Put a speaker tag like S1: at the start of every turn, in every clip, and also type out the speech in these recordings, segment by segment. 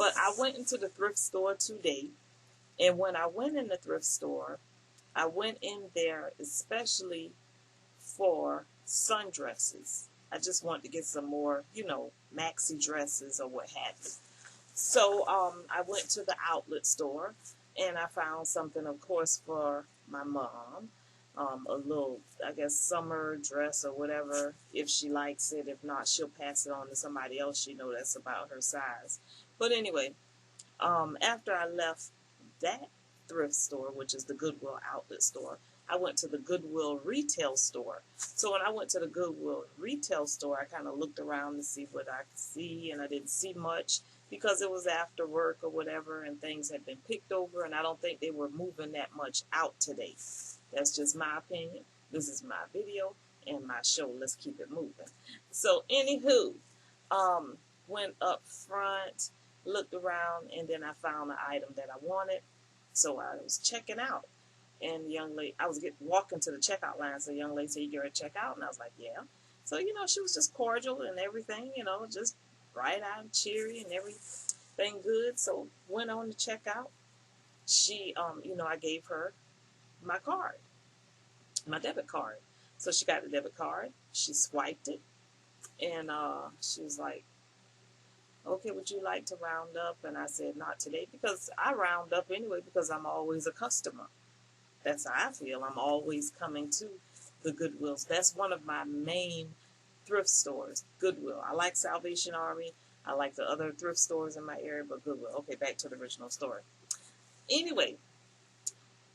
S1: But I went into the thrift store today, and when I went in the thrift store, I went in there especially for sundresses. I just wanted to get some more, maxi dresses or what have you. So I went to the outlet store and I found something, of course, for my mom. A little, I guess, summer dress or whatever, if she likes it. If not, she'll pass it on to somebody else she knows that's about her size. But anyway, after I left that thrift store, which is the Goodwill outlet store, I went to the Goodwill retail store. So when I went to the Goodwill retail store, I kind of looked around to see what I could see, and I didn't see much because it was after work or whatever, and things had been picked over, and I don't think they were moving that much out today. That's just my opinion. This is my video and my show. Let's keep it moving. So anywho, went up front, looked around, and then I found the item that I wanted. So I was checking out, and the young lady, I was walking to the checkout line. So the young lady said, "You ready to check out?" And I was like, "Yeah." So she was just cordial and everything, just bright-eyed, cheery, and everything good. So went on to checkout. She, I gave her my card, my debit card. So she got the debit card. She swiped it, and she was like, "Okay, would you like to round up?" And I said, "Not today," because I round up anyway because I'm always a customer. That's how I feel. I'm always coming to the Goodwills. That's one of my main thrift stores, Goodwill. I like Salvation Army. I like the other thrift stores in my area, but Goodwill. Okay, back to the original story. Anyway,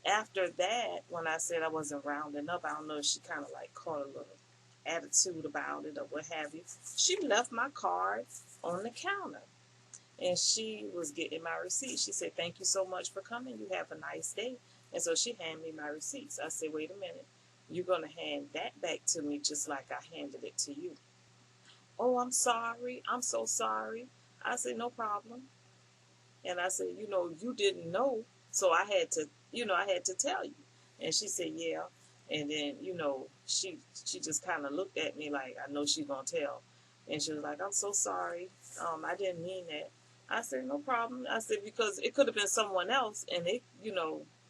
S1: after that, when I said I wasn't rounding up, I don't know if she kind of like caught a little attitude about it or what have you. She left my card on the counter, and she was getting my receipt. She said, "Thank you so much for coming. You have a nice day." And so she handed me my receipts. I said, "Wait a minute. You're going to hand that back to me just like I handed it to you." "Oh, I'm sorry. I'm so sorry." I said, "No problem." And I said, "You didn't know, so I had to tell you." And she said, "Yeah." And then, she just kind of looked at me like, I know she's going to tell. And she was like, "I'm so sorry. I didn't mean that." I said, "No problem." I said, because it could have been someone else, and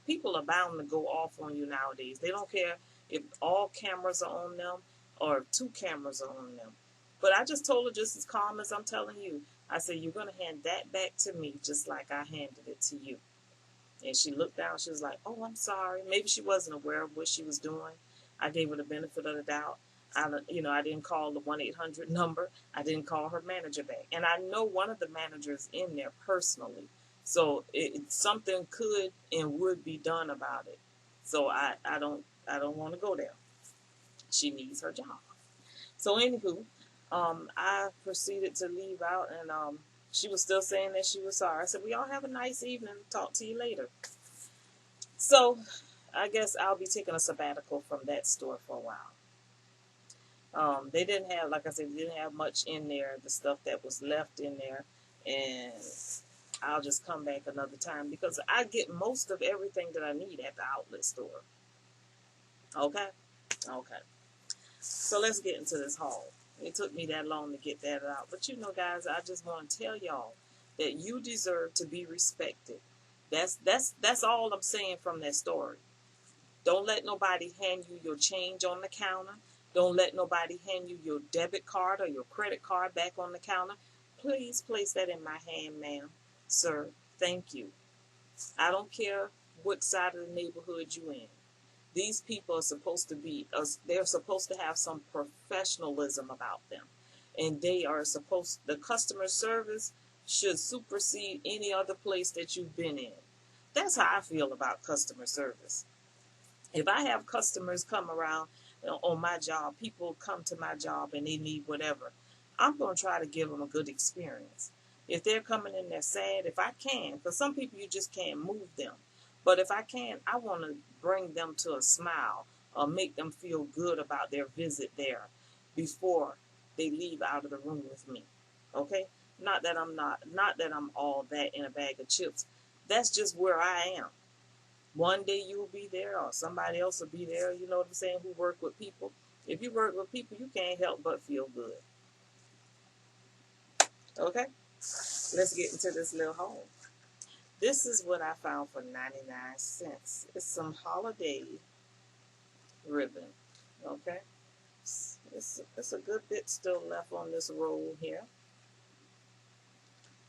S1: people are bound to go off on you nowadays. They don't care if all cameras are on them or 2 cameras are on them. But I just told her just as calm as I'm telling you. I said, "You're going to hand that back to me just like I handed it to you." And she looked down. She was like, "Oh, I'm sorry." Maybe she wasn't aware of what she was doing. I gave her the benefit of the doubt. I didn't call the 1-800 number. I didn't call her manager back. And I know one of the managers in there personally. So something could and would be done about it. So I don't want to go there. She needs her job. So anywho, I proceeded to leave out, and she was still saying that she was sorry. I said, "We all have a nice evening. Talk to you later." So I guess I'll be taking a sabbatical from that store for a while. They didn't have, like I said, they didn't have much in there, the stuff that was left in there, and I'll just come back another time because I get most of everything that I need at the outlet store. Okay? Okay. So let's get into this haul. It took me that long to get that out. But guys, I just want to tell y'all that you deserve to be respected. That's all I'm saying from that story. Don't let nobody hand you your change on the counter. Don't let nobody hand you your debit card or your credit card back on the counter. Please place that in my hand, ma'am. Sir, thank you. I don't care what side of the neighborhood you're in. These people are supposed to they're supposed to have some professionalism about them. And the customer service should supersede any other place that you've been in. That's how I feel about customer service. If I have customers come around on my job, people come to my job and they need whatever, I'm going to try to give them a good experience. If they're coming in there sad, if I can, because some people you just can't move them. But if I can, I want to bring them to a smile or make them feel good about their visit there before they leave out of the room with me. Okay? Not that I'm all that in a bag of chips. That's just where I am. One day you'll be there or somebody else will be there, you know what I'm saying, who work with people. If you work with people, you can't help but feel good. Okay? let's get into this little haul. This is what I found for 99 cents. It's some holiday ribbon. Okay. It's a good bit still left on this roll here.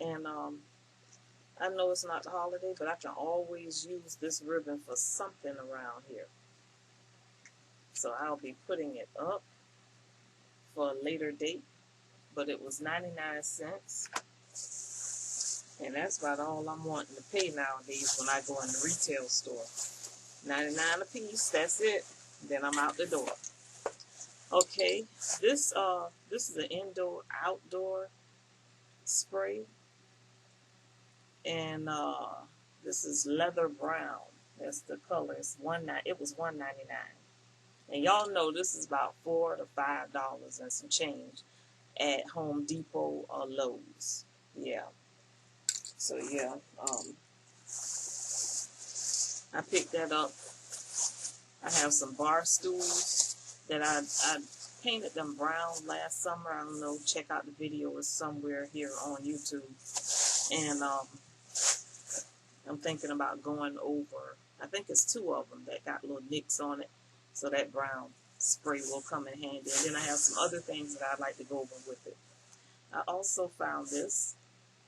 S1: And I know it's not the holiday, but I can always use this ribbon for something around here. So I'll be putting it up for a later date. But it was 99 cents. And that's about all I'm wanting to pay nowadays when I go in the retail store. 99 a piece, that's it. Then I'm out the door. Okay, this is an indoor-outdoor spray. And this is leather brown. That's the color. It was $1.99. And y'all know this is about $4 to $5 and some change at Home Depot or Lowe's. Yeah. So yeah, I picked that up. I have some bar stools that I painted them brown last summer. I don't know. Check out the video. It's somewhere here on YouTube. And I'm thinking about going over. I think it's 2 of them that got little nicks on it, so that brown spray will come in handy. And then I have some other things that I'd like to go over with it. I also found this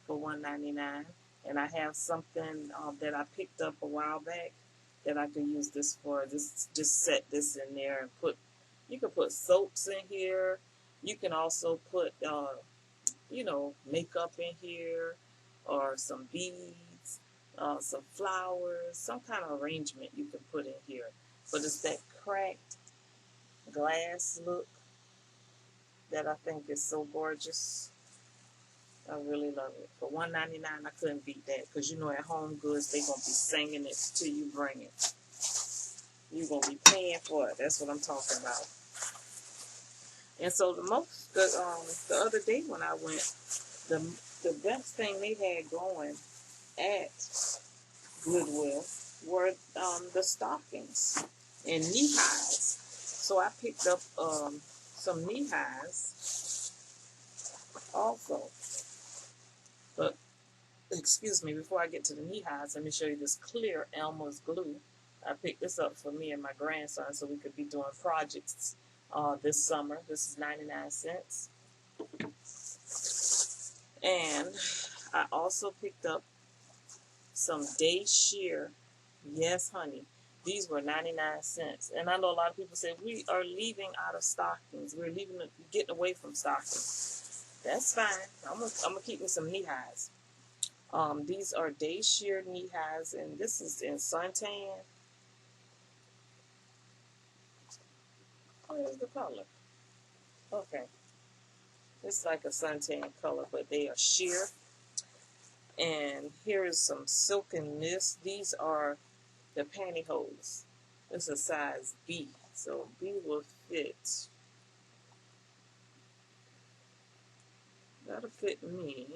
S1: for $1.99, and I have something that I picked up a while back that I could use this for. Just set this in there and you can put soaps in here. You can also put makeup in here, or some beads, some flowers, some kind of arrangement you can put in here. But it's that cracked glass look that I think is so gorgeous. I really love it. For $1.99, I couldn't beat that, because at Home Goods they're gonna be singing it till you bring it. You're gonna be paying for it. That's what I'm talking about. And so the other day when I went, the best thing they had going at Goodwill were the stockings and knee highs. So I picked up some knee highs also. But excuse me, before I get to the knee highs, let me show you this clear Elmer's glue. I picked this up for me and my grandson so we could be doing projects this summer. This is 99 cents. And I also picked up some Day Shear. Yes, honey. These were 99 cents. And I know a lot of people say, we are leaving out of stockings. We're getting away from stockings. That's fine. I'm gonna keep me some knee highs. These are Day Shear knee highs, and this is in suntan. Where's the color? Okay. It's like a suntan color, but they are sheer. And here is some silken mist. These are the pantyhose. This is a size B, so B will fit. That'll fit me.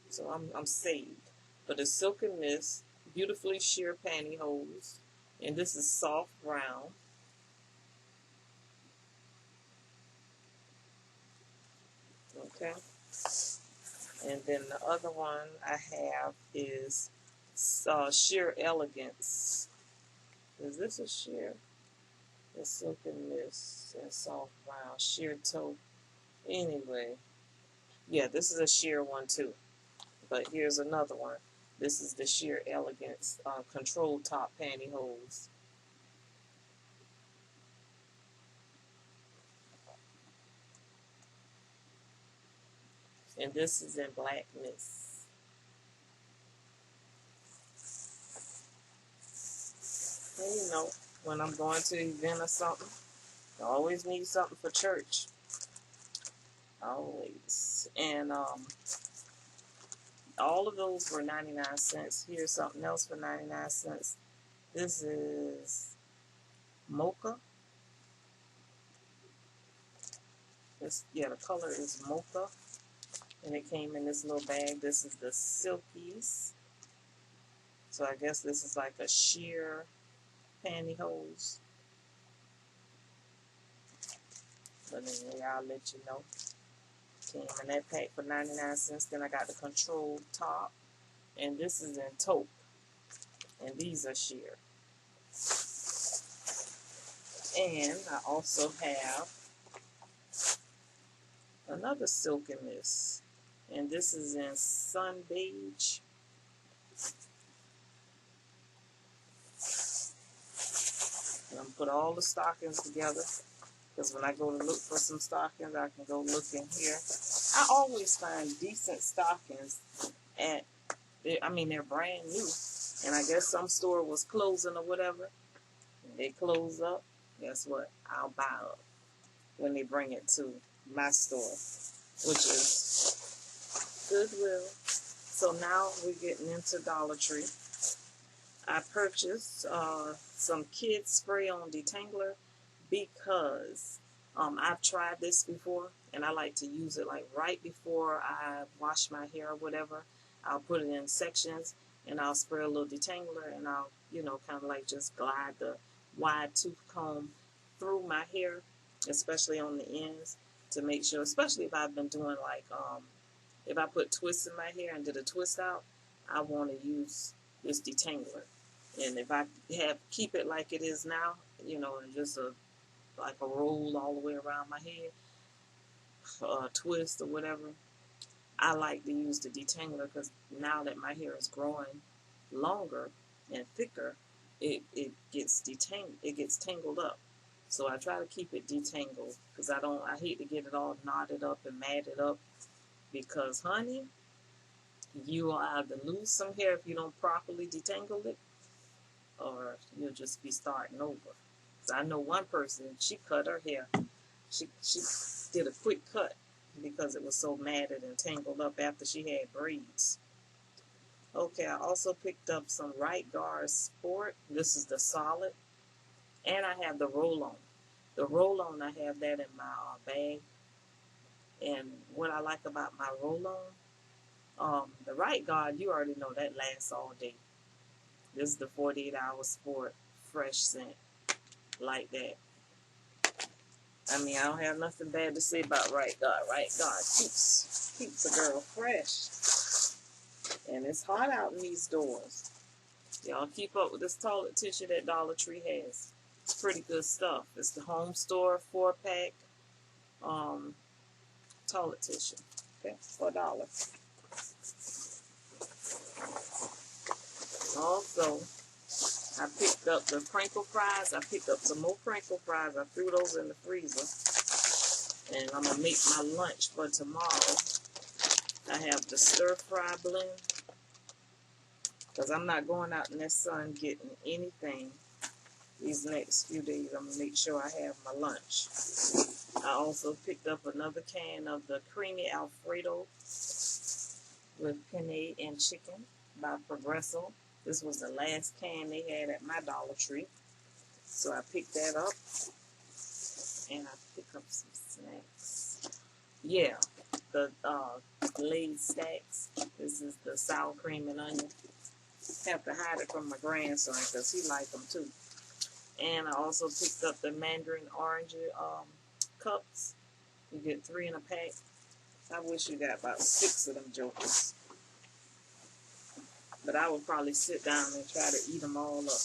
S1: So I'm saved. But the silken mist, beautifully sheer pantyhose, and this is soft brown. Okay. And then the other one I have is Sheer Elegance. Is this a sheer? The silken mist and soft brown, sheer toe. Anyway, yeah, this is a sheer one too. But here's another one. This is the Sheer Elegance control top pantyhose. And this is in blackness. And when I'm going to an event or something, I always need something for church. Always. And all of those were 99 cents. Here's something else for 99 cents. This is mocha. The color is mocha. And it came in this little bag. This is the Silkies. So I guess this is like a sheer pantyhose. But anyway, I'll let you know. Came in that pack for 99 cents. Then I got the control top. And this is in taupe. And these are sheer. And I also have another silk in this. And this is in sun beige. And I'm going to put all the stockings together. Because when I go to look for some stockings, I can go look in here. I always find decent stockings at, they're brand new. And I guess some store was closing or whatever. When they close up, guess what? I'll buy up when they bring it to my store, which is Goodwill. So now we're getting into Dollar Tree. I purchased some kids spray on detangler because I've tried this before and I like to use it like right before I wash my hair or whatever. I'll put it in sections and I'll spray a little detangler and I'll, kind of like just glide the wide tooth comb through my hair, especially on the ends, to make sure, especially if I've been doing like, if I put twists in my hair and did a twist out, I want to use this detangler. And if I keep it like it is now, and just like a roll all the way around my head, a twist or whatever, I like to use the detangler because now that my hair is growing longer and thicker, it gets tangled up. So I try to keep it detangled because I hate to get it all knotted up and matted up because, honey, you will either lose some hair if you don't properly detangle it, or you'll just be starting over. So I know one person, she cut her hair. She did a quick cut because it was so matted and tangled up after she had braids. Okay, I also picked up some Right Guard Sport. This is the solid. And I have the roll-on. The roll-on, I have that in my bag. And what I like about my roll-on, the Right Guard, you already know that lasts all day. This is the 48-hour sport fresh scent like that. I don't have nothing bad to say about Right Guard. Right Guard keeps a girl fresh. And it's hot out in these doors. Y'all keep up with this toilet tissue that Dollar Tree has. It's pretty good stuff. It's the Home Store 4-pack toilet tissue. Okay, for $1. Also, I picked up the crinkle fries. I picked up some more crinkle fries. I threw those in the freezer. And I'm going to make my lunch for tomorrow. I have the stir fry blend. Because I'm not going out in the sun getting anything these next few days. I'm going to make sure I have my lunch. I also picked up another can of the creamy Alfredo with penne and chicken by Progresso. This was the last can they had at my Dollar Tree. So I picked that up. And I picked up some snacks. Yeah, the Lay's Stacks. This is the sour cream and onion. Have to hide it from my grandson because he likes them too. And I also picked up the mandarin orange cups. You get 3 in a pack. I wish you got about 6 of them jokers. But I would probably sit down and try to eat them all up.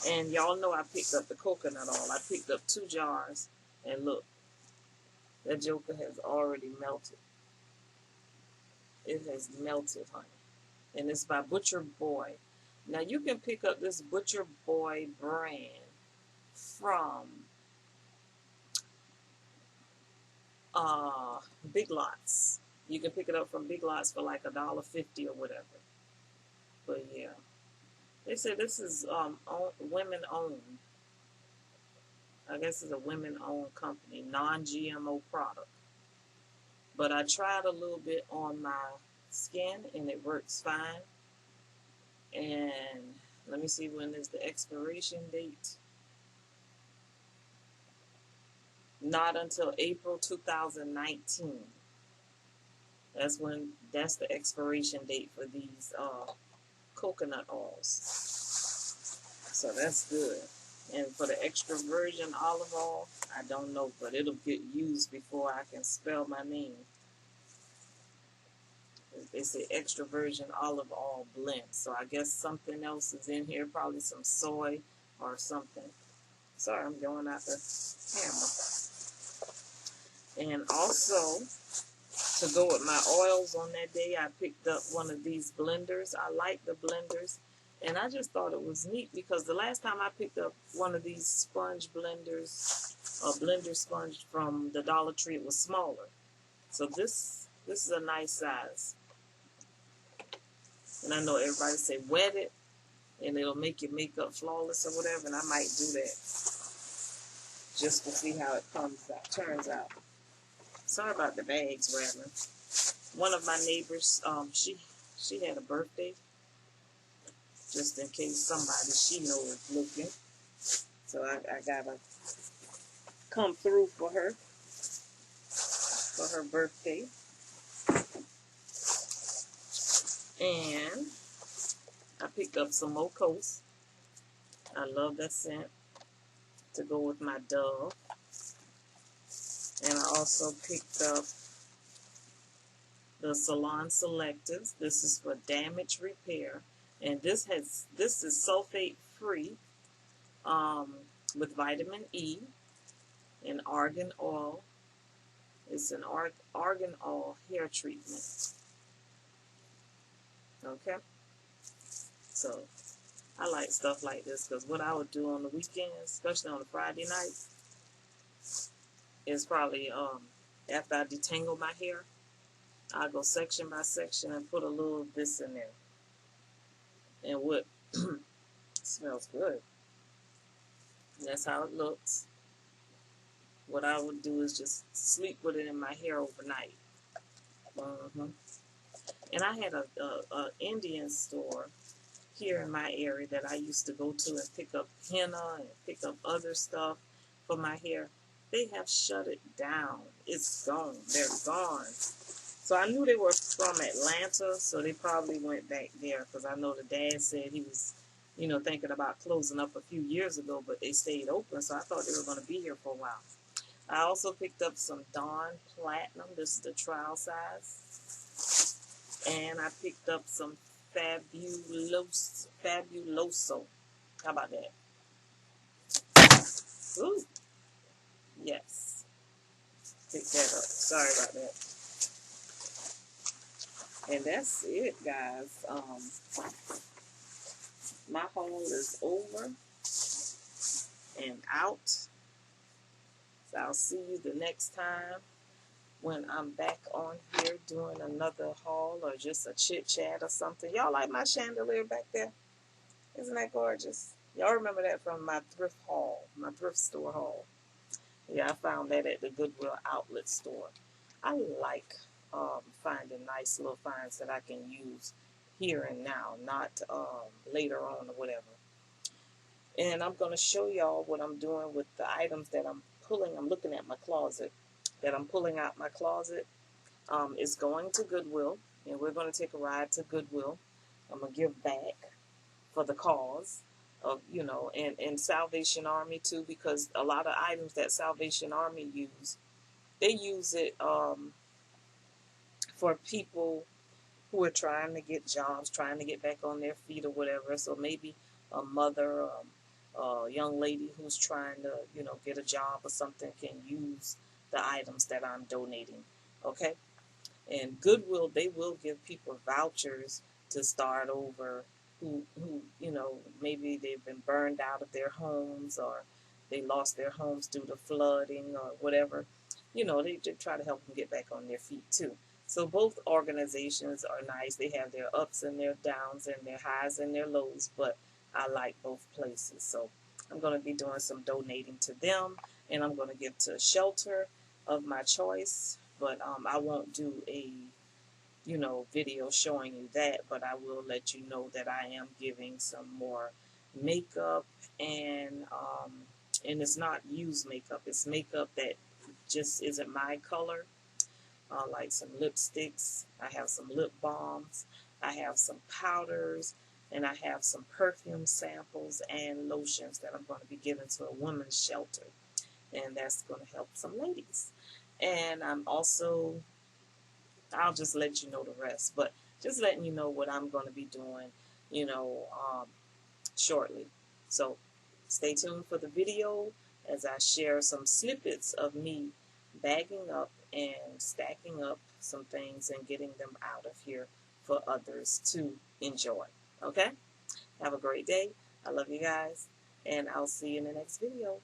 S1: And y'all know I picked up the coconut oil. I picked up 2 jars. And look, that joker has already melted. It has melted, honey. And it's by Butcher Boy. Now, you can pick up this Butcher Boy brand from Big Lots. You can pick it up from Big Lots for like $1.50 or whatever. But yeah, they say this is women owned. I guess it's a women owned company, non-GMO product. But I tried a little bit on my skin and it works fine. And let me see when is the expiration date. Not until April 2019. That's the expiration date for these coconut oils. So that's good. And for the extra virgin olive oil, I don't know, but it'll get used before I can spell my name. They say extra virgin olive oil blend. So I guess something else is in here, probably some soy or something. Sorry, I'm going out the camera. And also, to go with my oils on that day, I picked up one of these blenders. I like the blenders. And I just thought it was neat because the last time I picked up one of these sponge blenders, a blender sponge from the Dollar Tree, it was smaller. So this is a nice size. And I know everybody say wet it and it'll make your makeup flawless or whatever, and I might do that just to see how it turns out. Sorry about the bags rattling. One of my neighbors, she had a birthday, just in case somebody she knows is looking. So I gotta come through for her birthday. And I picked up some more Coast. I love that scent to go with my Dove. And I also picked up the Salon Selectives. This is for damage repair. And this is sulfate free with vitamin E and argan oil. It's an argan oil hair treatment. Okay? So I like stuff like this because what I would do on the weekends, especially on a Friday night, is probably after I detangle my hair, I'll go section by section and put a little of this in there. And what smells good. That's how it looks. What I would do is just sleep with it in my hair overnight. And I had a Indian store here in my area that I used to go to and pick up henna and pick up other stuff for my hair. They have shut it down. It's gone. They're gone. So I knew they were from Atlanta, so they probably went back there because I know the dad said he was, thinking about closing up a few years ago, but they stayed open, so I thought they were going to be here for a while. I also picked up some Dawn Platinum. This is the trial size. And I picked up some Fabuloso. How about that? Ooh. Yes. Pick that up. Sorry about that. And that's it, guys. My haul is over and out. So I'll see you the next time when I'm back on here doing another haul or just a chit chat or something. Y'all like my chandelier back there? Isn't that gorgeous? Y'all remember that from my thrift haul, my thrift store haul. Yeah, I found that at the Goodwill outlet store. I like finding nice little finds that I can use here and now, not later on or whatever. And I'm going to show y'all what I'm doing with the items that I'm pulling. I'm looking at my closet, that I'm pulling out my closet. It's going to Goodwill, and we're going to take a ride to Goodwill. I'm going to give back for the cause of, and Salvation Army too, because a lot of items that Salvation Army use, they use it for people who are trying to get jobs, trying to get back on their feet or whatever. So maybe a mother, a young lady who's trying to, get a job or something can use the items that I'm donating. Okay? And Goodwill, they will give people vouchers to start over who maybe they've been burned out of their homes or they lost their homes due to flooding or whatever. They just try to help them get back on their feet too. So both organizations are nice. They have their ups and their downs and their highs and their lows, but I like both places. So I'm going to be doing some donating to them, and I'm going to give to a shelter of my choice. But I won't do a, video showing you that, but I will let you know that I am giving some more makeup and it's not used makeup. It's makeup that just isn't my color. Like some lipsticks. I have some lip balms. I have some powders. And I have some perfume samples and lotions that I'm going to be giving to a women's shelter. And that's going to help some ladies. And I'm also, I'll just let you know the rest, but just letting you know what I'm going to be doing, you know, shortly. So stay tuned for the video as I share some snippets of me bagging up and stacking up some things and getting them out of here for others to enjoy. Okay? Have a great day. I love you guys, and I'll see you in the next video.